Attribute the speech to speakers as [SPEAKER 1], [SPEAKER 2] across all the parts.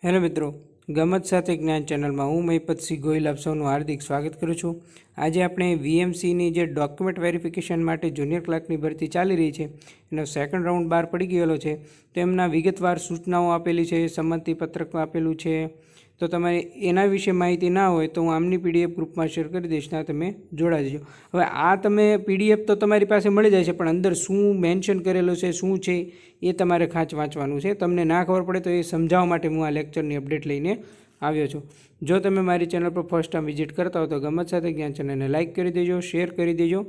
[SPEAKER 1] Hello મિત્રો, ગમત સાથે જ્ઞાન ચેનલમાં હું મહિપતસિંહ ગોહિલ આપ સૌનું હાર્દિક સ્વાગત કરું છું. આજે આપણે વીએમસીની જે ડોક્યુમેન્ટ વેરિફિકેશન માટે જુનિયર ક્લાર્કની ભરતી ચાલી રહી છે એનો સેકન્ડ રાઉન્ડ બહાર પડી ગયેલો છે. તો એમના વિગતવાર સૂચનાઓ આપેલી છે, સંમતિ પત્રક આપેલું છે. તો તમારે એના વિશે માહિતી ના હોય તો હું આમની પીડીએફ ગ્રુપમાં શેર કરી દઈશ, ત્યાં તમે જોડાઈ જજો. હવે આ તમે પીડીએફ તો તમારી પાસે મળી જાય છે, પણ અંદર શું મેન્શન કરેલું છે, શું છે એ તમારે ખાંચ વાંચવાનું છે. તમને ના ખબર પડે તો એ સમજાવવા માટે હું આ લેક્ચરની અપડેટ લઈને આવ્યો છું. જો તમે મારી ચેનલ પર ફર્સ્ટ ટાઈમ વિઝિટ કરતા હો તો ગમત સાથે જ્ઞાન ચેનલને લાઇક કરી દેજો, શેર કરી દેજો,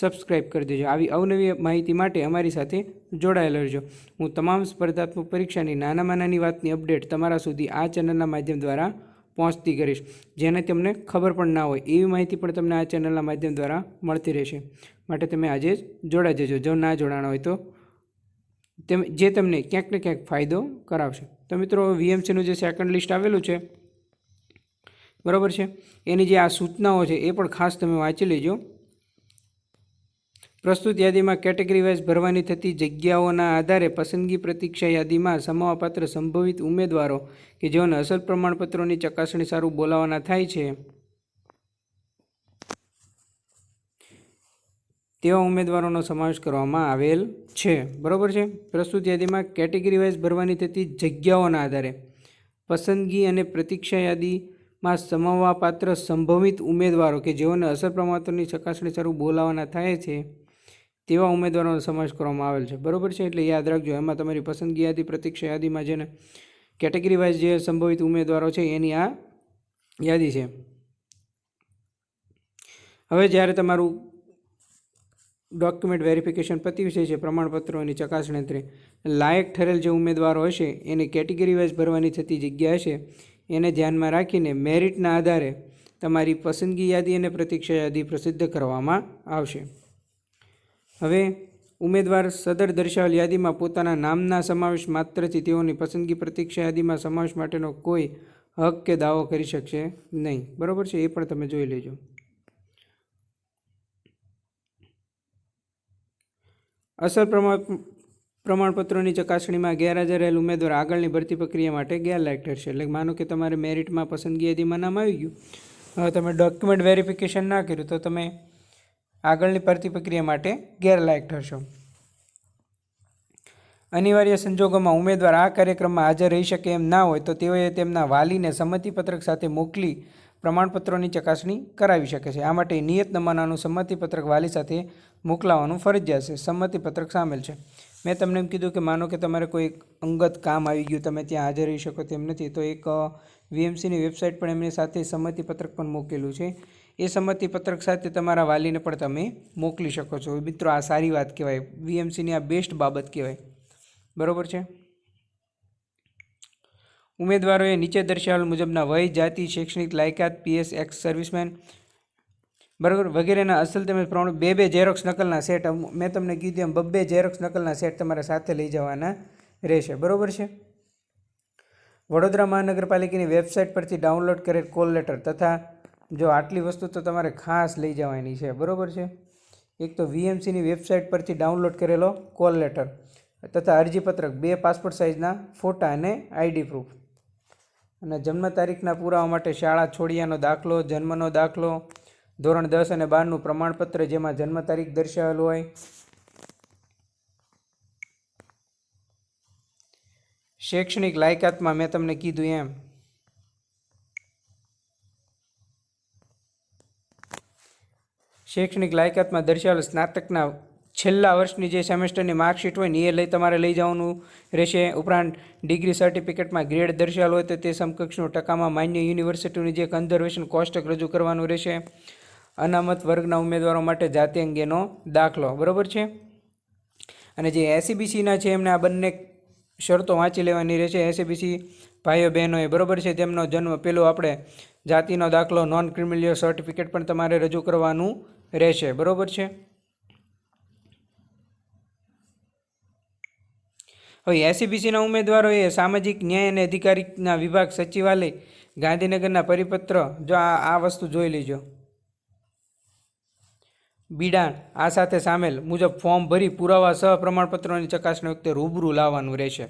[SPEAKER 1] સબસ્ક્રાઈબ કરી દેજો. આવી અવનવી માહિતી માટે અમારી સાથે જોડાયેલા રહેજો. હું તમામ સ્પર્ધાત્મક પરીક્ષાની નાનામાં નાની વાતની અપડેટ તમારા સુધી આ ચેનલના માધ્યમ દ્વારા પહોંચતી કરીશ. જેને તમને ખબર પણ ના હોય એવી માહિતી પણ તમને આ ચેનલના માધ્યમ દ્વારા મળતી રહેશે. માટે તમે આજે જ જોડાઈ જજો. જો ના જોડાણા હોય તો જે તમને ક્યાંક ને ક્યાંક ફાયદો કરાવશે. તો મિત્રો, વીએમસીનું જે સેકન્ડ લિસ્ટ આવેલું છે, બરાબર છે, એની જે આ સૂચનાઓ છે એ પણ ખાસ તમે વાંચી લેજો. પ્રસ્તુત યાદીમાં કેટેગરી વાઇઝ ભરવાની થતી જગ્યાઓના આધારે પસંદગી પ્રતીક્ષા યાદીમાં સમાવવાપાત્ર સંભવિત ઉમેદવારો કે જેઓને અસલ પ્રમાણપત્રોની ચકાસણી સારું બોલાવવાના થાય છે તેવા ઉમેદવારોનો સમાવેશ કરવામાં આવેલ છે. બરાબર છે. પ્રસ્તુત યાદીમાં કેટેગરી વાઇઝ ભરવાની થતી જગ્યાઓના આધારે પસંદગી અને પ્રતીક્ષા યાદીમાં સમાવવાપાત્ર સંભવિત ઉમેદવારો કે જેઓને અસલ પ્રમાણપત્રોની ચકાસણી સારું બોલાવવાના થાય છે તેવા ઉમેદવારોનો સમાવેશ કરવામાં આવેલ છે. બરાબર છે. એટલે યાદ રાખજો, એમાં તમારી પસંદગી યાદી, પ્રતીક્ષા યાદીમાં જેને કેટેગરી વાઇઝ જે સંભવિત ઉમેદવારો છે એની આ યાદી છે. હવે જ્યારે તમારું ડોક્યુમેન્ટ વેરિફિકેશન પતી વિષય છે, પ્રમાણપત્રોની ચકાસણી અંતરે લાયક ઠરેલ જે ઉમેદવારો હશે એની કેટેગરી વાઇઝ ભરવાની થતી જગ્યા હશે એને ધ્યાનમાં રાખીને મેરિટના આધારે તમારી પસંદગી યાદી અને પ્રતીક્ષા યાદી પ્રસિદ્ધ કરવામાં આવશે. હવે ઉમેદવાર સદર દર્શાવેલ યાદીમાં પોતાના નામના સમાવેશ માત્રથી તેઓની પસંદગી પ્રતીક્ષા યાદીમાં સમાવેશ માટેનો કોઈ હક કે દાવો કરી શકશે નહીં. બરાબર છે. એ પણ તમે જોઈ લેજો. અસલ પ્રમાણપત્રોની ચકાસણીમાં ગેરહાજર રહેલ ઉમેદવાર આગળની ભરતી પ્રક્રિયા માટે ગેરલાયક ઠરશે. એટલે માનો કે તમારે મેરિટમાં પસંદગી યાદીમાં નામ આવી ગયું, હવે તમે ડોક્યુમેન્ટ વેરિફિકેશન ના કર્યું તો તમે આગળની ભરતી પ્રક્રિયા માટે ગેરલાયક ઠરશો. અનિવાર્ય સંજોગોમાં ઉમેદવાર આ કાર્યક્રમમાં હાજર રહી શકે એમ ના હોય તો તેઓએ તેમના વાલીને સંમતિપત્રક સાથે મોકલી પ્રમાણપત્રોની ચકાસણી કરાવી શકે છે. આ માટે નિયત નમૂનાનું સંમતિપત્રક વાલી સાથે મોકલાવવાનું ફરજિયાત છે. સંમતિપત્રક સામેલ છે. મેં તમને એમ કીધું કે માનો કે તમારે કોઈ અંગત કામ આવી ગયું, તમે ત્યાં હાજર રહી શકો તેમ નથી, તો એક વીએમસીની વેબસાઇટ પણ એમની સાથે સંમતિપત્રક પણ મૂકેલું છે. એ સંમતિપત્રક સાથે તમારા વાલીને પણ તમે મોકલી શકો છો. મિત્રો, આ સારી વાત કહેવાય, વીએમસીની આ બેસ્ટ બાબત કહેવાય. બરાબર છે. ઉમેદવારોએ નીચે દર્શાવેલ મુજબના વય, જાતિ, શૈક્ષણિક લાયકાત, પીએસ, એક્સ સર્વિસમેન, બરાબર, વગેરેના અસલ તેમજ પ્રમાણ બે ઝેરોક્સ નકલના સેટ, મેં તમને કીધું એમ બબ્બે ઝેરોક્સ નકલના સેટ તમારે સાથે લઈ જવાના રહેશે. બરાબર છે. વડોદરા મહાનગરપાલિકાની વેબસાઇટ પરથી ડાઉનલોડ કરેલ કોલ લેટર તથા જો આટલી વસ્તુ તો તમારે ખાસ લઈ જવાની છે. બરાબર છે. એક તો વીએમસીની વેબસાઇટ પરથી ડાઉનલોડ કરેલો કોલ લેટર તથા અરજીપત્રક, 2 પાસપોર્ટ સાઇઝના ફોટા અને આઈડી પ્રૂફ, અને જન્મ તારીખના પુરાવા માટે શાળા છોડિયાનો દાખલો, જન્મનો દાખલો, ધોરણ 10 અને 12નું પ્રમાણપત્ર જેમાં જન્મ તારીખ દર્શાવેલ હોય, શૈક્ષણિક લાયકાતમાં મેં તમને કીધું એમ શૈક્ષણિક લાયકાતમાં દર્શાવેલ સ્નાતકના છેલ્લા વર્ષની જે સેમેસ્ટરની માર્કશીટ હોય ને એ તમારે લઈ જવાનું રહેશે. ઉપરાંત ડિગ્રી સર્ટિફિકેટમાં ગ્રેડ દર્શાવેલ હોય તો તે સમકક્ષનું ટકામાં માન્ય યુનિવર્સિટીની જે કન્ઝર્વેશન કોષ્ટક રજૂ કરવાનું રહેશે. અનામત વર્ગના ઉમેદવારો માટે જાતિ અંગેનો દાખલો. બરાબર છે. અને જે એસસીબીસીના છે એમને આ બંને શરતો વાંચી લેવાની રહેશે. એસસીબીસી ભાઈઓ બહેનોએ, બરાબર છે, તેમનો જન્મ, પેલો આપણે જાતિનો દાખલો, નોન ક્રિમિનલ સર્ટિફિકેટ પણ તમારે રજૂ કરવાનું રહેશે. બરાબર છે. હવે એસસીબીસીના ઉમેદવારોએ સામાજિક ન્યાય અને અધિકારીના વિભાગ સચિવાલય ગાંધીનગરના પરિપત્ર, જો આ વસ્તુ જોઈ લેજો, બિડાણ આ સાથે સામેલ મુજબ ફોર્મ ભરી પુરાવા સહ પ્રમાણપત્રોની ચકાસણી વખતે રૂબરૂ લાવવાનું રહેશે.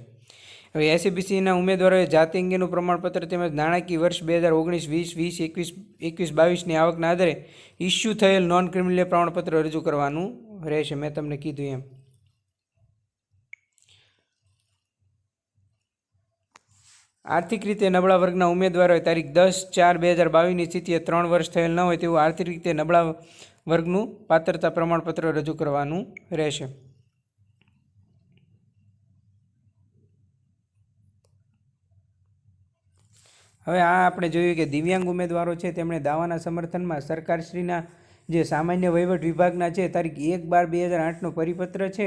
[SPEAKER 1] હવે એસસીબીસીના ઉમેદવારોએ જાતિ અંગેનું પ્રમાણપત્ર તેમજ નાણાકીય વર્ષ 2019-20, 2021-22ની આવકના આધારે ઇસ્યુ થયેલ નોન ક્રિમિનલ પ્રમાણપત્ર રજૂ કરવાનું રહેશે. મેં તમને કીધું એમ. આર્થિક રીતે નબળા વર્ગના ઉમેદવારોએ તારીખ 10/4/2022ની સ્થિતિએ 3 વર્ષ થયેલ ન હોય તેવું આર્થિક રીતે નબળા વર્ગનું પાત્રતા પ્રમાણપત્ર રજૂ કરવાનું રહેશે. હવે આ આપણે જોયું કે દિવ્યાંગ ઉમેદવારો છે તેમણે દાવાના સમર્થનમાં સરકારશ્રીના જે સામાન્ય વહીવટ વિભાગના છે તારીખ 1/12/2008નો પરિપત્ર છે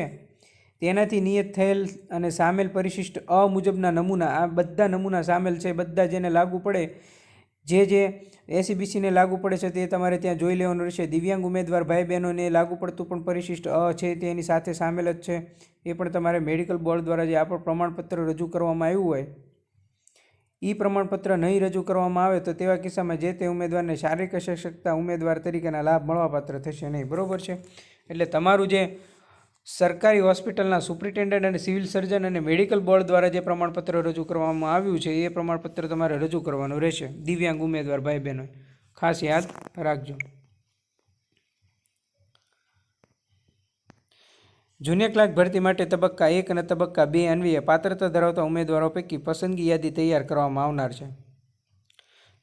[SPEAKER 1] તેનાથી નિયત થયેલ અને સામેલ પરિશિષ્ટ અ મુજબના નમૂના, આ બધા નમૂના સામેલ છે, બધા જેને લાગુ પડે, જે એસસીબીસીને લાગુ પડે છે તે તમારે ત્યાં જોઈ લેવાનું રહેશે. દિવ્યાંગ ઉમેદવાર ભાઈ બહેનોને લાગુ પડતું પણ પરિશિષ્ટ અ છે તે એની સાથે સામેલ જ છે. એ પણ તમારે મેડિકલ બોર્ડ દ્વારા જે આપણું પ્રમાણપત્ર રજૂ કરવામાં આવ્યું હોય એ પ્રમાણપત્ર નહીં રજૂ કરવામાં આવે તો તેવા કિસ્સામાં જે તે ઉમેદવારને શારીરિક અસશક્તતા ઉમેદવાર તરીકેના લાભ મળવાપાત્ર થશે નહીં. બરાબર છે. એટલે તમારું જે સરકારી હોસ્પિટલના સુપ્રિન્ટેન્ડન્ટ અને સિવિલ સર્જન અને મેડિકલ બોર્ડ દ્વારા જે પ્રમાણપત્ર રજૂ કરવામાં આવ્યું છે એ પ્રમાણપત્ર તમારે રજૂ કરવાનું રહેશે દિવ્યાંગ ઉમેદવાર ભાઈ બહેનો. ખાસ યાદ રાખજો. જુનિયર ક્લાર્ક ભરતી માટે તબક્કા 1 અને તબક્કા 2 અન્વયે પાત્રતા ધરાવતા ઉમેદવારો પૈકી પસંદગી યાદી તૈયાર કરવામાં આવનાર છે.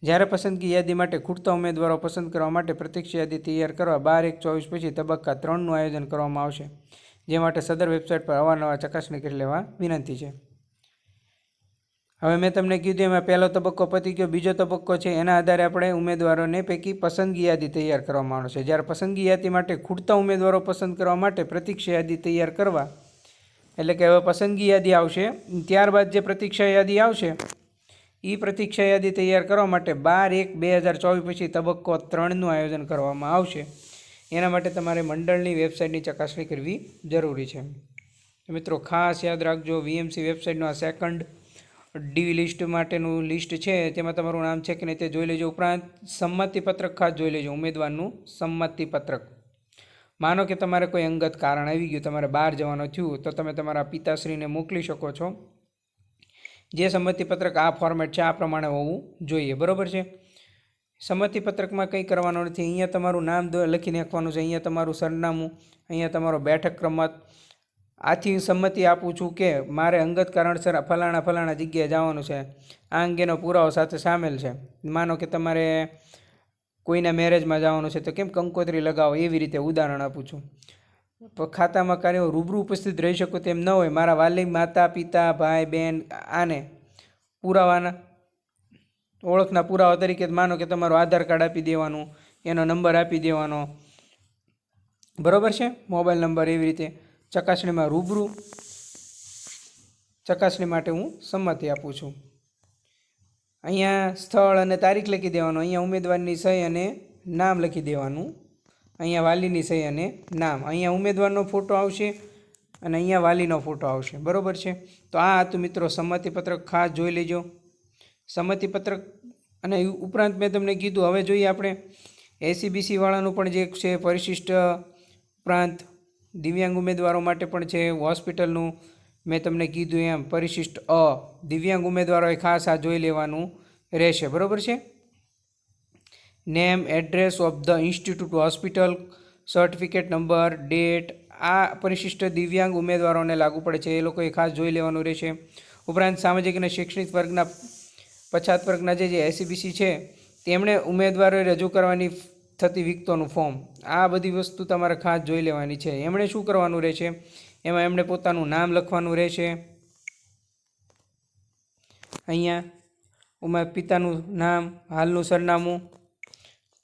[SPEAKER 1] જ્યારે પસંદગી યાદી માટે ખૂટતા ઉમેદવારો પસંદ કરવા માટે પ્રત્યક્ષ યાદી તૈયાર કરવા 12/1/24 પછી તબક્કા 3નું આયોજન કરવામાં આવશે, જે માટે સદર વેબસાઇટ પર અવારનવાર ચકાસણી કરી લેવા વિનંતી છે. હવે મેં તમને કીધું એમાં પહેલો તબક્કો પતી ગયો. બીજો તબક્કો છે એના આધારે આપણે ઉમેદવારોને પૈકી પસંદગી યાદી તૈયાર કરવામાં આવશે. જ્યારે પસંદગી યાદી માટે ખૂટતા ઉમેદવારો પસંદ કરવા માટે પ્રતીક્ષા યાદી તૈયાર કરવા, એટલે કે હવે પસંદગી યાદી આવશે, ત્યારબાદ જે પ્રતીક્ષા યાદી આવશે એ પ્રતીક્ષા યાદી તૈયાર કરવા માટે 12/1/2024 પછી તબક્કો 3નું આયોજન કરવામાં આવશે. એના માટે તમારે મંડળની વેબસાઇટની ચકાસણી કરવી જરૂરી છે. મિત્રો ખાસ યાદ રાખજો, વીએમસી વેબસાઇટનું આ સેકન્ડ ડી લિસ્ટ માટેનું લિસ્ટ છે તેમાં તમારું નામ છે કે નહીં તે જોઈ લેજો. ઉપરાંત સંમતિપત્રક ખાસ જોઈ લેજો, ઉમેદવારનું સંમતિપત્રક. માનો કે તમારે કોઈ અંગત કારણ આવી ગયું, તમારે બહાર જવાનું થયું તો તમે તમારા પિતાશ્રીને મોકલી શકો છો. જે સંમતિપત્રક આ ફોર્મેટ છે આ પ્રમાણે હોવું જોઈએ. બરાબર છે. સંમતિપત્રકમાં કંઈ કરવાનું નથી. અહીંયા તમારું નામ લખી નાખવાનું છે, અહીંયા તમારું સરનામું, અહીંયા તમારો બેઠક ક્રમાંક. આથી સંમતિ આપું છું કે મારે અંગત કારણસર ફલાણા જગ્યાએ જવાનું છે, આ અંગેનો પુરાવો સાથે સામેલ છે. માનો કે તમારે કોઈના મેરેજમાં જવાનું છે તો કેમ કંકોત્રી લગાવો, એવી રીતે ઉદાહરણ આપું છું. ખાતામાં કાર્યો રૂબરૂ ઉપસ્થિત રહી શકો તેમ ન હોય, મારા વાલી માતા પિતા ભાઈ બહેન, આને પુરાવાના ઓળખના પુરાવા તરીકે માનો કે તમારું આધાર કાર્ડ આપી દેવાનું, એનો નંબર આપી દેવાનો. બરાબર છે. મોબાઈલ નંબર, એવી રીતે ચકાસણીમાં રૂબરૂ ચકાસણી માટે હું સંમતિ આપું છું. અહીંયા સ્થળ અને તારીખ લખી દેવાનું, અહીંયા ઉમેદવારની સહી અને નામ લખી દેવાનું, અહીંયા વાલીની સહી અને નામ, અહીંયા ઉમેદવારનો ફોટો આવશે અને અહીંયા વાલીનો ફોટો આવશે. બરાબર છે. તો આ હતું મિત્રો સંમતિપત્રક, ખાસ જોઈ લેજો સંમતિપત્રક. અને ઉપરાંત મેં તમને કીધું, હવે જોઈએ આપણે એસસીબીસી વાળાનું પણ જે છે પરિશિષ્ટ, ઉપરાંત દિવ્યાંગ ઉમેદવારો માટે પણ છે હોસ્પિટલનું. મેં તમને કીધું એમ પરિશિષ્ટ અ દિવ્યાંગ ઉમેદવારોએ ખાસ આ જોઈ લેવાનું રહેશે. બરાબર છે. Name, address of the institute, hospital, certificate number, date, આ પરિશિષ્ટ દિવ્યાંગ ઉમેદવારોને લાગુ પડે છે, એ લોકોએ ખાસ જોઈ લેવાનું રહેશે. ઉપરાંત સામાજિક અને શૈક્ષણિક વર્ગના પછાત વર્ગના જે એસસીબીસી છે તેમણે ઉમેદવારોએ રજૂ કરવાની થતી વિગતોનું ફોર્મ, આ બધી વસ્તુ તમારે ખાસ જોઈ લેવાની છે. એમણે શું કરવાનું રહેશે, એમાં એમણે પોતાનું નામ લખવાનું રહેશે, અહીંયા પિતાનું નામ, હાલનું સરનામું,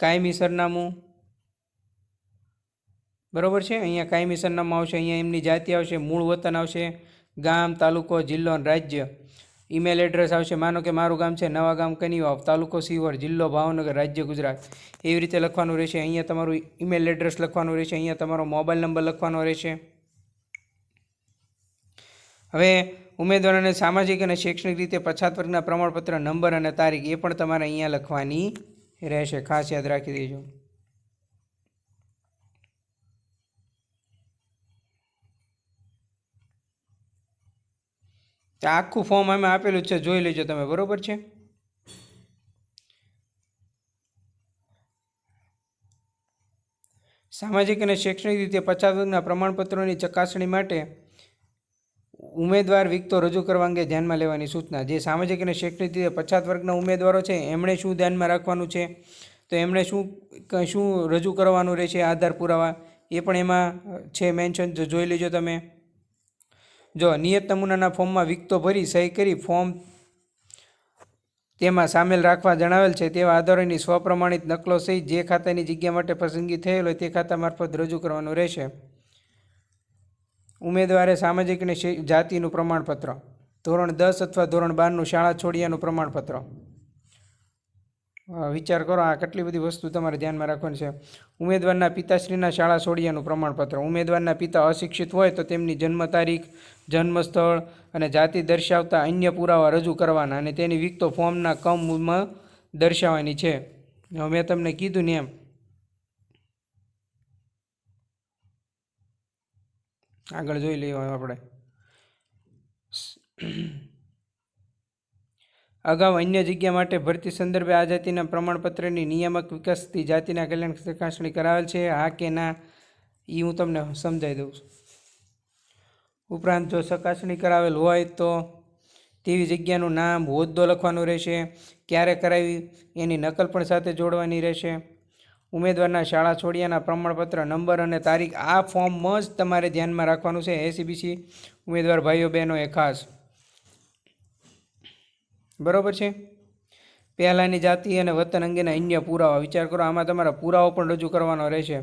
[SPEAKER 1] કાયમી સરનામું. બરાબર છે. અહીંયા કાયમી સરનામું આવશે, અહીંયા એમની જાતિ આવશે, મૂળ વતન આવશે, ગામ, તાલુકો, જિલ્લો અને રાજ્ય. ઈમેલ એડ્રેસ આવશે, માનો કે મારું ગામ છે નવા ગામ કનીવાવ, તાલુકો સિહોર, જિલ્લો ભાવનગર, રાજ્ય ગુજરાત, એવી રીતે લખવાનું રહેશે. અહીંયા તમારું ઈમેલ એડ્રેસ લખવાનું રહેશે, અહીંયા તમારો મોબાઈલ નંબર લખવાનો રહેશે. હવે ઉમેદવારોને સામાજિક અને શૈક્ષણિક રીતે પછાત વર્ગના પ્રમાણપત્ર નંબર અને તારીખ એ પણ તમારે અહીંયા લખવાની રહેશે. ખાસ યાદ રાખી દેજો. તો આખું ફોર્મ આમાં આપેલું જ છે, જોઈ લેજો તમે, બરોબર છે. સામાજિક અને શૈક્ષણિક રીતે પછાત વર્ગના પ્રમાણપત્રોની ચકાસણી માટે ઉમેદવાર વિગતો રજૂ કરવા અંગે ધ્યાનમાં લેવાની સૂચના. જે સામાજિક અને શૈક્ષણિક રીતે પછાત વર્ગના ઉમેદવારો છે એમણે શું ધ્યાનમાં રાખવાનું છે, તો એમણે શું રજૂ કરવાનું રહેશે, આધાર પુરાવા એ પણ એમાં છે મેન્શન, જોઈ લેજો તમે. જો નિયત નમૂનાના ફોર્મમાં વિગતો ભરી સહી કરી ફોર્મ તેમાં સામેલ રાખવા જણાવેલ છે તેવા આધારોની સ્વપ્રમાણિત નકલો સહિત જે ખાતાની જગ્યા માટે પસંદગી થયેલ હોય તે ખાતા મારફત રજૂ કરવાનું રહેશે. ઉમેદવારે સામાજિક અને જાતિનું પ્રમાણપત્ર, ધોરણ 10 અથવા ધોરણ 12નું શાળા છોડ્યાનું પ્રમાણપત્ર. વિચાર કરો, આ કેટલી બધી વસ્તુ તમારે ધ્યાનમાં રાખવાની છે. ઉમેદવારના પિતાશ્રીના શાળા છોડ્યાનું પ્રમાણપત્ર. ઉમેદવારના પિતા અશિક્ષિત હોય તો તેમની જન્મ તારીખ, જન્મ સ્થળ અને જાતિ દર્શાવતા અન્ય પુરાવા રજૂ કરવાના અને તેની વિગતો ફોર્મના કમમાં દર્શાવવાની છે. મેં તમને કીધું ને એમ, આગળ જોઈ લઈએ આપણે. અગાઉ અન્ય જગ્યા માટે ભરતી સંદર્ભે આ જાતિના પ્રમાણપત્રની નિયામક વિકાસથી જાતિના કલ્યાણ ચકાસણી કરાવેલ છે, હા કે ના, એ હું તમને સમજાવી દઉં છું. ઉપરાંત જો ચકાસણી કરાવેલ હોય તો તેવી જગ્યાનું નામ, હોદ્દો લખવાનું રહેશે, ક્યારે કરાવી એની નકલ પણ સાથે જોડવાની રહેશે. ઉમેદવારના શાળા છોડ્યાના પ્રમાણપત્ર નંબર અને તારીખ આ ફોર્મમાં જ તમારે ધ્યાનમાં રાખવાનું છે. એસીબીસી ઉમેદવાર ભાઈઓ બહેનોએ ખાસ, બરોબર છે. પહેલાંની જાતિ અને વતન અંગેના અન્ય પુરાવા. વિચાર કરો, આમાં તમારા પુરાવો પણ રજૂ કરવાનો રહેશે.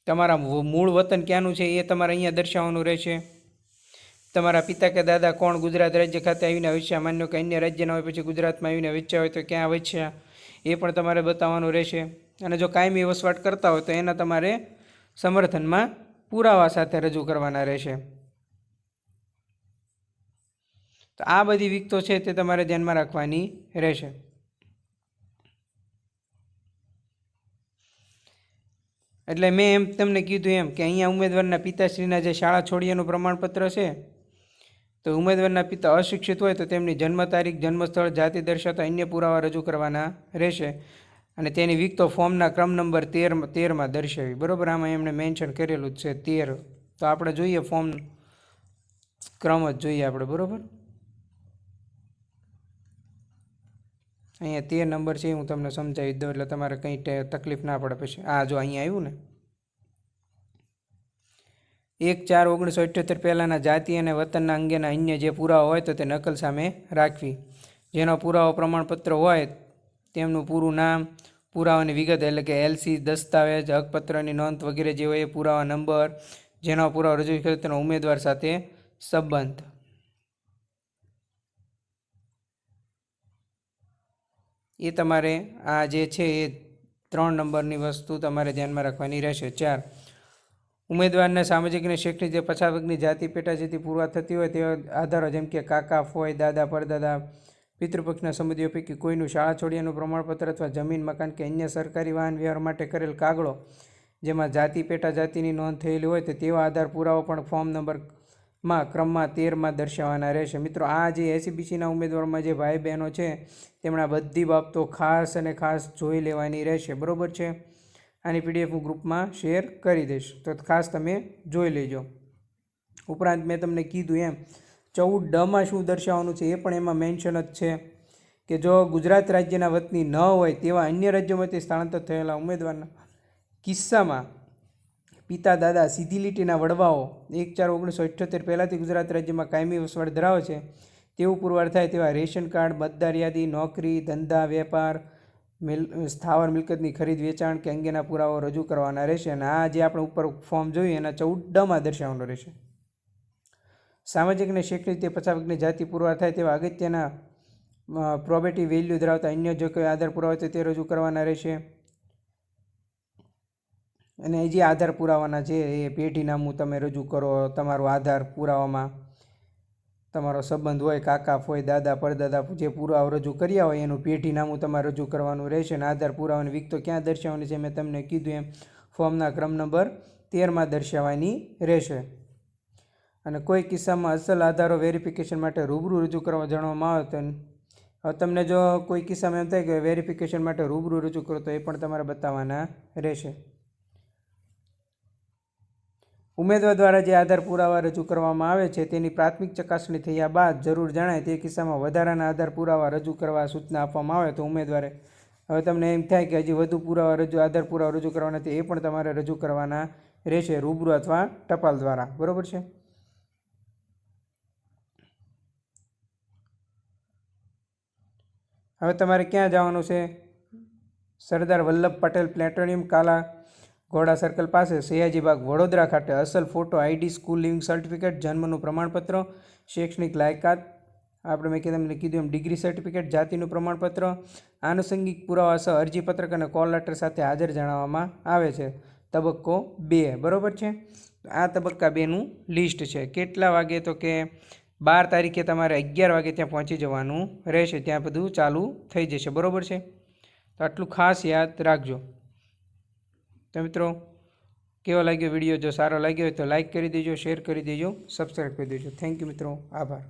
[SPEAKER 1] તમારા મૂળ વતન ક્યાંનું છે એ તમારે અહીંયા દર્શાવવાનું રહેશે. તમારા પિતા કે દાદા કોણ ગુજરાત રાજ્ય ખાતે આવીને વસ્યા, માન્યો કે અન્ય રાજ્યના હોય પછી ગુજરાતમાં આવીને વસ્યા હોય તો ક્યાં વસ્યા એ પણ તમારે બતાવવાનું રહેશે. અને જો કાયમી વસવાટ કરતા હોય તો એના તમારે સમર્થનમાં પુરાવા સાથે રજૂ કરવાના રહેશે. તો આ બધી વિગતો છે તે તમારે ધ્યાનમાં રાખવાની રહેશે. એટલે મેં એમ તમને કીધું એમ કે અહીંયા ઉમેદવારના પિતાશ્રીના જે શાળા છોડ્યાનું પ્રમાણપત્ર છે, તો ઉમેદવારના પિતા અશિક્ષિત હોય તો તેમની જન્મ તારીખ, જન્મ સ્થળ, જાતિ દર્શાવતા અન્ય પુરાવા રજૂ કરવાના રહેશે અને તેની વિગતો ફોર્મના ક્રમ નંબર 13માં દર્શાવી. બરાબર, આમાં એમણે મેન્શન કરેલું જ છે 13. તો આપણે જોઈએ ફોર્મ ક્રમ જ જોઈએ આપણે, બરાબર. અહીંયા 13 નંબર છે, હું તમને સમજાવી દઉં એટલે તમારે કંઈ તકલીફ ના પડે. પછી આ જો અહીંયા આવ્યું ને, 1/4/1978 પહેલાંના જાતિ અને વતનના અંગેના અન્ય જે પુરાવા હોય તો તે નકલ સામે રાખવી. જેનો પુરાવો પ્રમાણપત્ર હોય તેમનું પૂરું નામ, પુરાવાની વિગત એટલે કે એલસી, દસ્તાવેજ, હકપત્રની નોંધ વગેરે જે હોય એ પુરાવા નંબર, જેનો પુરાવો રજૂ કરે તેનો ઉમેદવાર સાથે સંબંધ. એ તમારે આ જે છે એ 3 નંબરની વસ્તુ તમારે ધ્યાનમાં રાખવાની રહેશે. 4, ઉમેદવારને સામાજિક અને શૈક્ષણિક જે પછાત વર્ગની જાતિ પેટા જેથી પુરવાર થતી હોય તેવા આધારો જેમ કે કાકા, ફોય, દાદા, પરદાદા, પિતૃપક્ષના સંબંધીઓ પૈકી કોઈનું શાળા છોડ્યાનું પ્રમાણપત્ર અથવા જમીન, મકાન કે અન્ય સરકારી વાહન વ્યવહાર માટે કરેલ કાગળો જેમાં જાતિ પેટા જાતિની નોંધ થયેલી હોય તો તેવા આધાર પુરાવો પણ ફોર્મ નંબરમાં ક્રમમાં 13માં દર્શાવવાના રહેશે. મિત્રો, આ જે એસીબીસીના ઉમેદવારોમાં જે ભાઈ બહેનો છે તેમણે આ બધી બાબતો ખાસ અને ખાસ જોઈ લેવાની રહેશે, બરાબર છે. આની પીડીએફ હું ગ્રુપમાં શેર કરી દઈશ, તો ખાસ તમે જોઈ લેજો. ઉપરાંત મેં તમને કીધું એમ 14 શું દર્શાવવાનું છે એ પણ એમાં મેન્શન જ છે કે જો ગુજરાત રાજ્યના વતની ન હોય તેવા અન્ય રાજ્યોમાંથી સ્થળાંતર થયેલા ઉમેદવારના કિસ્સામાં પિતા, દાદા, સીધી લીટીના વડવાઓ 1/4/1978 પહેલાંથી ગુજરાત રાજ્યમાં કાયમી વસવાટ ધરાવે છે તેવું પુરવાર થાય તેવા રેશન કાર્ડ, મતદાર યાદી, નોકરી, ધંધા, વેપાર, સ્થાવર મિલકતની ખરીદ વેચાણ કે અંગેના પુરાવા રજૂ કરવાના રહેશે. અને આ જે આપણે ઉપર ફોર્મ જોયું એના 14માં દર્શાવવાનો રહેશે. સામાજિક અને શૈક્ષણિક રીતે પછાત વર્ગની જાતિ પુરવાર થાય તેવા અગત્યના પ્રોબેટી વેલ્યુ ધરાવતા અન્ય જો કોઈ આધાર પુરાવા હોય તો તે રજૂ કરવાના રહેશે. અને જે આધાર પુરાવાના છે એ પેઢીનામું તમે રજૂ કરો. તમારો આધાર પુરાવામાં તમારો સંબંધ હોય, કાકા, ફોય, દાદા, પરદાદા, જે પુરાવો રજૂ કર્યા હોય એનું પેઢીનામું તમારે રજૂ કરવાનું રહેશે. અને આધાર પુરાવાની વિગતો ક્યાં દર્શાવવાની છે મેં તમને કીધું એમ ફોર્મના ક્રમ નંબર 13 દર્શાવવાની રહેશે। અને કોઈ કિસ્સામાં અસલ આધારો વેરિફિકેશન માટે રૂબરૂ રજૂ કરવા જણાવવામાં આવે તો હવે તમને જો કોઈ કિસ્સામાં એમ થાય કે વેરિફિકેશન માટે રૂબરૂ રજૂ કરો તો એ પણ તમારે બતાવવાના રહેશે। ઉમેદવાર દ્વારા જે આધાર પુરાવા રજૂ કરવામાં આવે છે તેની પ્રાથમિક ચકાસણી થયા બાદ જરૂર જણાય તે કિસ્સામાં વધારાના આધાર પુરાવા રજૂ કરવા સૂચના આપવામાં આવે તો ઉમેદવારે હવે તમને એમ થાય કે હજી વધુ આધાર પુરાવા રજૂ કરવાના તે પણ તમારે રજૂ કરવાના રહેશે રૂબરૂ અથવા ટપાલ દ્વારા। બરાબર છે। હવે તમારે ક્યાં જવાનું છે? સરદાર વલ્લભ પટેલ પ્લેનેટોરિયમ, કાલા ઘોડા સર્કલ પાસે, સયાજી બાગ, વડોદરા ખાતે અસલ photo, ID, school leaving certificate, જન્મનું પ્રમાણપત્ર, શૈક્ષણિક લાયકાત, આપણે મેં તમને કીધું એમ ડિગ્રી સર્ટિફિકેટ, જાતિનું પ્રમાણપત્ર, આનુષંગિક પુરાવા સહ અરજીપત્રક અને કોલ લેટર સાથે હાજર જણાવવામાં આવે છે। તબક્કો 2 બરાબર છે। આ તબક્કા 2નું લિસ્ટ છે। કેટલા વાગે? તો કે 12 તારીખે તમારે 11 વાગે ત્યાં પહોંચી જવાનું રહેશે, ત્યાં બધું ચાલુ થઈ જશે। બરાબર છે। તો આટલું ખાસ યાદ રાખજો। તો મિત્રો કેવો લાગ્યો વિડીયો? જો સારો લાગ્યો હોય તો લાઈક કરી દેજો, શેર કરી દેજો, સબસ્ક્રાઈબ કરી દેજો। થેન્ક યુ મિત્રો, આભાર।